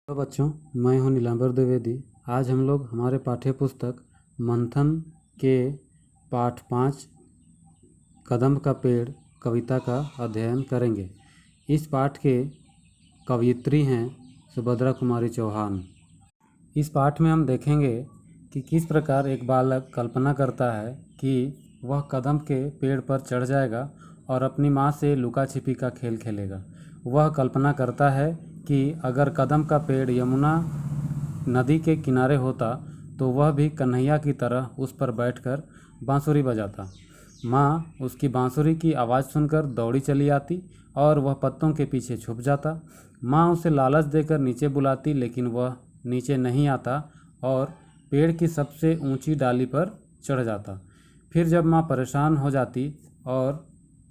Hello बच्चों, मैं हूं नीलांबर द्विवेदी। आज हम लोग हमारे पाठ्य पुस्तक मंथन के पाठ 5 कदम का पेड़ कविता का अध्ययन करेंगे। इस पाठ के कवयित्री हैं सुभद्रा कुमारी चौहान। इस पाठ में हम देखेंगे कि किस प्रकार एक बालक कल्पना करता है कि वह कदम के पेड़ पर चढ़ जाएगा और अपनी माँ से लुका छिपी का खेल खेलेगा। वह कल्पना करता है कि अगर कदम का पेड़ यमुना नदी के किनारे होता तो वह भी कन्हैया की तरह उस पर बैठकर बांसुरी बजाता। माँ उसकी बांसुरी की आवाज़ सुनकर दौड़ी चली आती और वह पत्तों के पीछे छुप जाता। माँ उसे लालच देकर नीचे बुलाती, लेकिन वह नीचे नहीं आता और पेड़ की सबसे ऊंची डाली पर चढ़ जाता। फिर जब माँ परेशान हो जाती और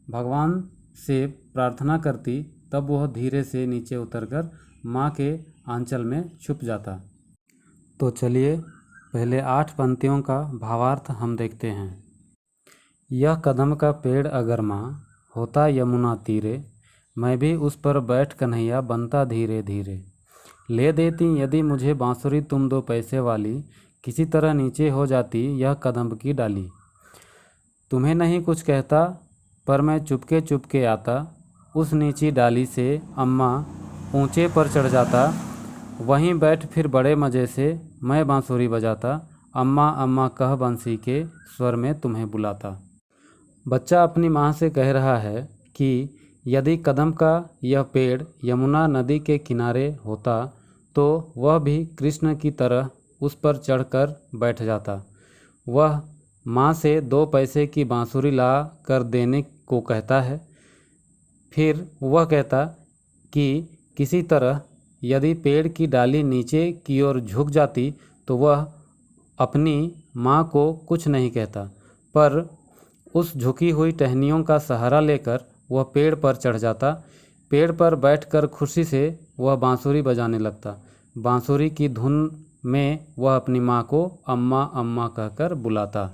भगवान से प्रार्थना करती, तब वह धीरे से नीचे उतरकर माँ के आंचल में छुप जाता। तो चलिए पहले 8 पंक्तियों का भावार्थ हम देखते हैं। यह कदम का पेड़ अगर माँ होता यमुना तीरे, मैं भी उस पर बैठ कन्हैया बनता धीरे धीरे। ले देती यदि मुझे बांसुरी तुम 2 पैसे वाली, किसी तरह नीचे हो जाती यह कदम की डाली। तुम्हें नहीं कुछ कहता पर मैं चुपके चुपके आता, उस नीची डाली से अम्मा ऊंचे पर चढ़ जाता। वहीं बैठ फिर बड़े मज़े से मैं बांसुरी बजाता, अम्मा अम्मा कह बंसी के स्वर में तुम्हें बुलाता। बच्चा अपनी माँ से कह रहा है कि यदि कदम का यह पेड़ यमुना नदी के किनारे होता तो वह भी कृष्ण की तरह उस पर चढ़कर बैठ जाता। वह माँ से 2 पैसे की बांसुरी ला कर देने को कहता है। फिर वह कहता कि किसी तरह यदि पेड़ की डाली नीचे की ओर झुक जाती तो वह अपनी माँ को कुछ नहीं कहता, पर उस झुकी हुई टहनियों का सहारा लेकर वह पेड़ पर चढ़ जाता। पेड़ पर बैठकर खुशी से वह बांसुरी बजाने लगता। बांसुरी की धुन में वह अपनी माँ को अम्मा अम्मा कहकर बुलाता।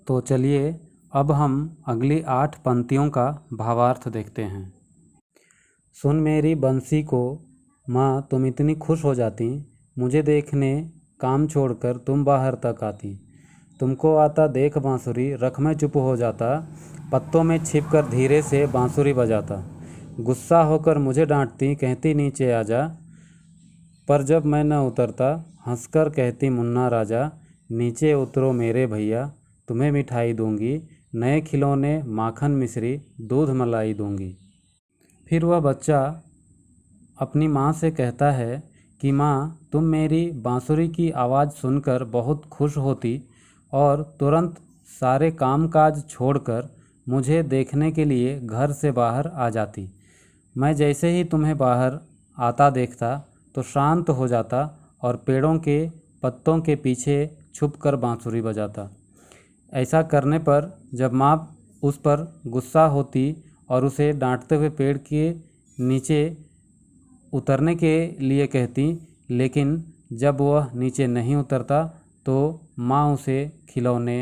तो चलिए अब हम अगली 8 पंक्तियों का भावार्थ देखते हैं। सुन मेरी बंसी को माँ तुम इतनी खुश हो जाती, मुझे देखने काम छोड़कर तुम बाहर तक आती। तुमको आता देख बांसुरी रख मैं चुप हो जाता, पत्तों में छिपकर धीरे से बांसुरी बजाता। गुस्सा होकर मुझे डांटती कहती नीचे आजा, पर जब मैं न उतरता हंसकर कहती मुन्ना राजा, नीचे उतरो मेरे भैया तुम्हें मिठाई दूंगी, नए खिलौने माखन मिश्री दूध मलाई दूंगी। फिर वह बच्चा अपनी माँ से कहता है कि माँ तुम मेरी बांसुरी की आवाज़ सुनकर बहुत खुश होती और तुरंत सारे कामकाज छोड़कर मुझे देखने के लिए घर से बाहर आ जाती। मैं जैसे ही तुम्हें बाहर आता देखता तो शांत हो जाता और पेड़ों के पत्तों के पीछे छुपकर बांसुरी बजाता। ऐसा करने पर जब माँ उस पर गुस्सा होती और उसे डांटते हुए पेड़ के नीचे उतरने के लिए कहती, लेकिन जब वह नीचे नहीं उतरता तो माँ उसे खिलौने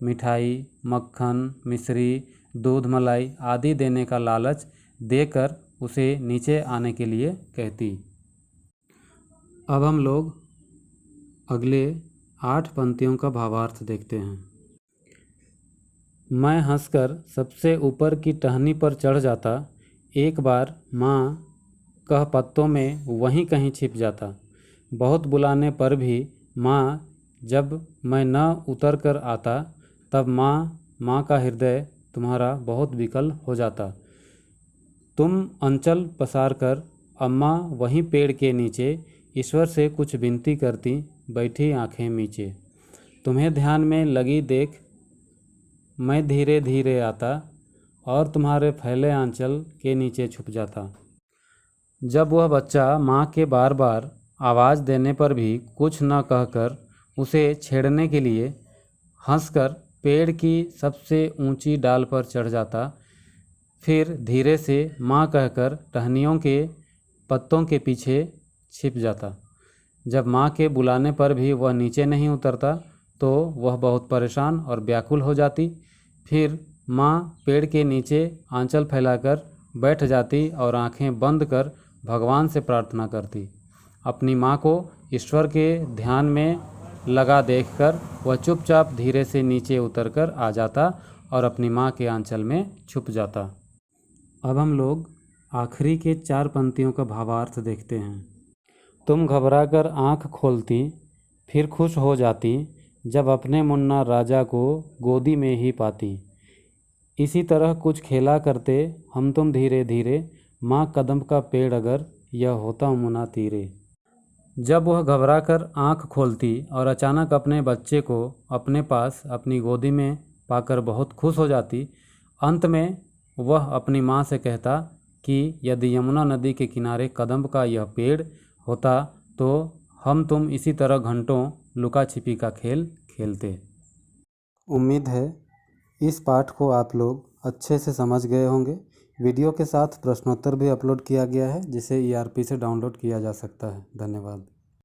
मिठाई मक्खन मिश्री दूध मलाई आदि देने का लालच देकर उसे नीचे आने के लिए कहती। अब हम लोग अगले 8 पंक्तियों का भावार्थ देखते हैं। मैं हंसकर सबसे ऊपर की टहनी पर चढ़ जाता, एक बार माँ कह पत्तों में वहीं कहीं छिप जाता। बहुत बुलाने पर भी माँ जब मैं न उतर कर आता तब माँ का हृदय तुम्हारा बहुत विकल हो जाता। तुम अंचल पसार कर अम्मा वहीं पेड़ के नीचे ईश्वर से कुछ विनती करती बैठी आंखें मीचे। तुम्हें ध्यान में लगी देख मैं धीरे धीरे आता और तुम्हारे फैले आंचल के नीचे छुप जाता। जब वह बच्चा माँ के बार बार आवाज़ देने पर भी कुछ न कहकर उसे छेड़ने के लिए हंसकर पेड़ की सबसे ऊंची डाल पर चढ़ जाता, फिर धीरे से माँ कहकर टहनियों के पत्तों के पीछे छिप जाता। जब माँ के बुलाने पर भी वह नीचे नहीं उतरता तो वह बहुत परेशान और व्याकुल हो जाती। फिर माँ पेड़ के नीचे आंचल फैलाकर बैठ जाती और आंखें बंद कर भगवान से प्रार्थना करती। अपनी माँ को ईश्वर के ध्यान में लगा देखकर वह चुपचाप धीरे से नीचे उतरकर आ जाता और अपनी माँ के आंचल में छुप जाता। अब हम लोग आखिरी के 4 पंक्तियों का भावार्थ देखते हैं। तुम घबराकर आँख खोलती, फिर खुश हो जाती, जब अपने मुन्ना राजा को गोदी में ही पाती। इसी तरह कुछ खेला करते हम तुम धीरे धीरे, माँ कदम का पेड़ अगर यह होता मुना तीरे। जब वह घबराकर आँख खोलती और अचानक अपने बच्चे को अपने पास अपनी गोदी में पाकर बहुत खुश हो जाती। अंत में वह अपनी माँ से कहता कि यदि यमुना नदी के किनारे कदम का यह पेड़ होता तो हम तुम इसी तरह घंटों लुका छिपी का खेल खेलते। उम्मीद है इस पाठ को आप लोग अच्छे से समझ गए होंगे। वीडियो के साथ प्रश्नोत्तर भी अपलोड किया गया है जिसे ERP से डाउनलोड किया जा सकता है। धन्यवाद।